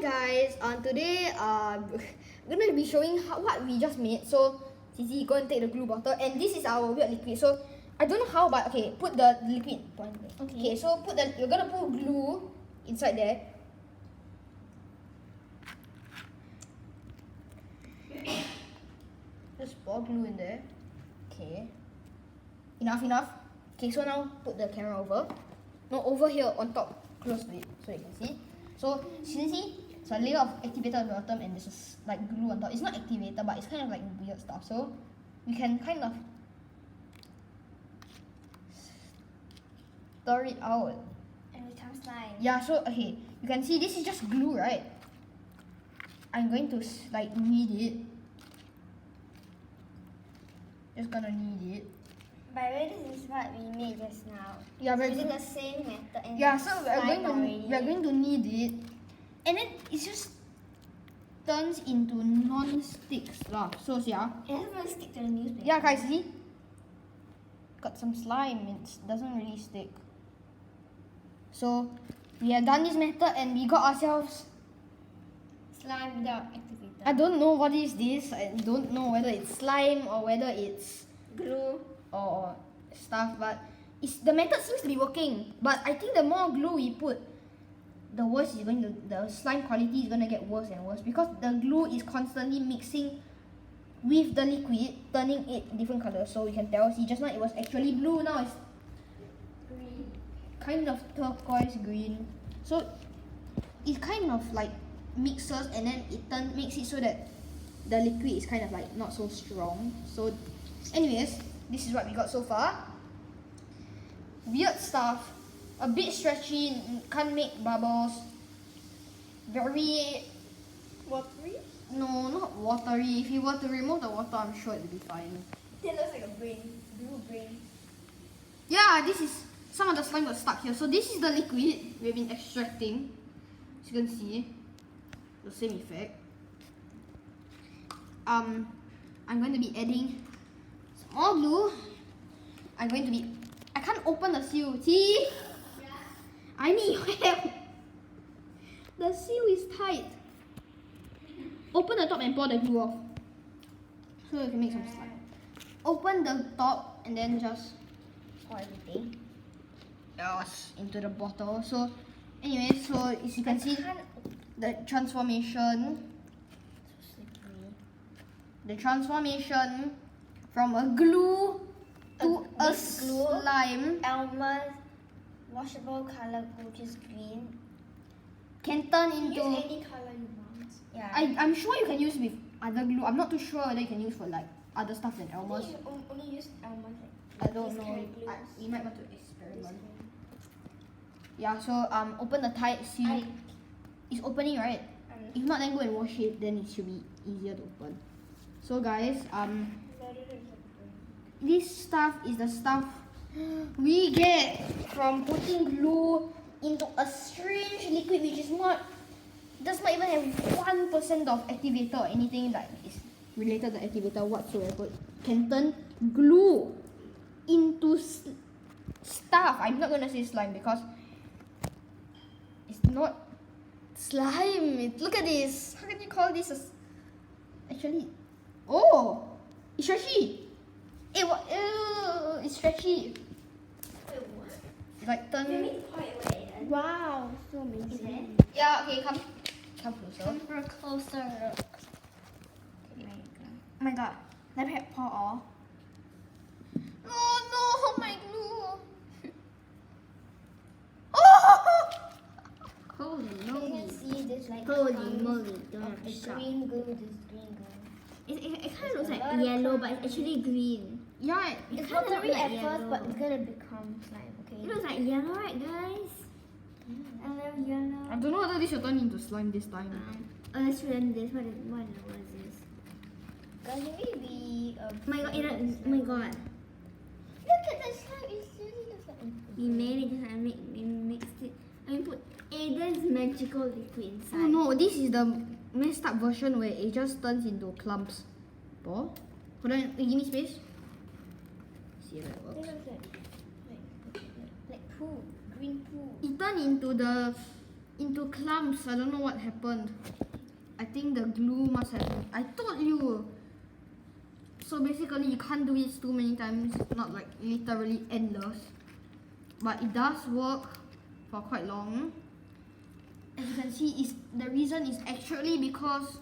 guys, today I'm gonna be showing what we just made. So Cici, go and take the glue bottle, and this is our weird liquid. So I don't know how, but okay, put the liquid. Okay, so you're gonna put glue inside there. Just pour glue in there. Okay. Enough. Okay, so now put the camera over. No, over here on top, close to it, so you can see. So you can see, it's a layer of activator at the bottom, and this is like glue on top. It's not activator, but it's kind of like weird stuff. So we can kind of stir it out. And it becomes slime. Yeah. So okay, you can see this is just glue, right? I'm going to like knead it. Just gonna knead it. By the way, this is what we made just now. Yeah, using the same method. And yeah, so we're slime going to knead it, and then it just turns into non-stick stuff. So yeah. It doesn't really stick to the newspaper. Yeah, guys, see? Got some slime. It doesn't really stick. So we have done this method, and we got ourselves Slime without activator. I don't know what is this. I don't know whether it's slime or whether it's Glue. or stuff, but the method seems to be working. But I think the more glue we put, the worse the slime quality is going to get worse and worse, because the glue is constantly mixing with the liquid, turning it different colors. So you can tell, see, just now it was actually blue, now it's Green. kind of turquoise green. So it kind of like mixes, and then it makes it so that the liquid is kind of like not so strong. So anyways, this is what we got so far. Weird stuff, a bit stretchy, can't make bubbles, very Watery? no, not watery. If you were to remove the water, I'm sure it'll be fine. It looks like a brain. Blue brain. Yeah, this is some of the slime got stuck here. So this is the liquid we've been extracting. As you can see, the same effect. I'm going to be adding some more glue. I can't open the seal. See? Yeah. I need your help. The seal is tight. Open the top and pour the glue off, so you can make some slime. Open the top and then just Pour everything. into the bottle. So anyway, so as you can see, the transformation from a glue to a This glue, slime Elmer's washable color glue, which is green. can turn Use into. any color you want. Yeah. I'm sure you can use with other glue. I'm not too sure whether you can use for like other stuff than Elmer's. Only use Elmer's. I don't These know. kind of glues. You might want to experiment. Yeah. So open the tight seal. It's opening, right? If not, then go and wash it. Then it should be easier to open. So guys, this stuff is the stuff we get from putting glue into a strange liquid which does not even have 1% of activator or anything that is related to activator whatsoever. It can turn glue into stuff. I'm not gonna say slime because it's not slime. Look at this. How can you call this actually? Oh, it's stretchy. It's stretchy. It's like turn. Wow, so amazing. Yeah. Okay. Come closer. Come for a closer look. Oh my god. Let me pour all. Oh no, my glue. Oh! Holy moly. You can see this like Holy tons moly, of don't the stop. green glue, this green glue. It kind of looks There's a like lot of yellow, but colors. it's actually green. Yeah. It It's kind of watery looks at like first, but yellow. it's gonna become slime, okay? It looks like yellow, right, guys? I love yellow. I don't know whether this will turn into slime this time. Let's run this. What is this? Guys, maybe we. Oh my god! Oh my god! Look at the slime. It really looks like. We made it. Just we mixed it. I mean, put Aiden's magical liquid inside. Oh no, this is the messed up version where it just turns into clumps. Hold on, give me space. See how that It works. looks like poo, green poo. It turned into into clumps. I don't know what happened. I think the glue must have... I told you! So basically you can't do it too many times, not like literally endless. But it does work for quite long. As you can see, the reason is actually because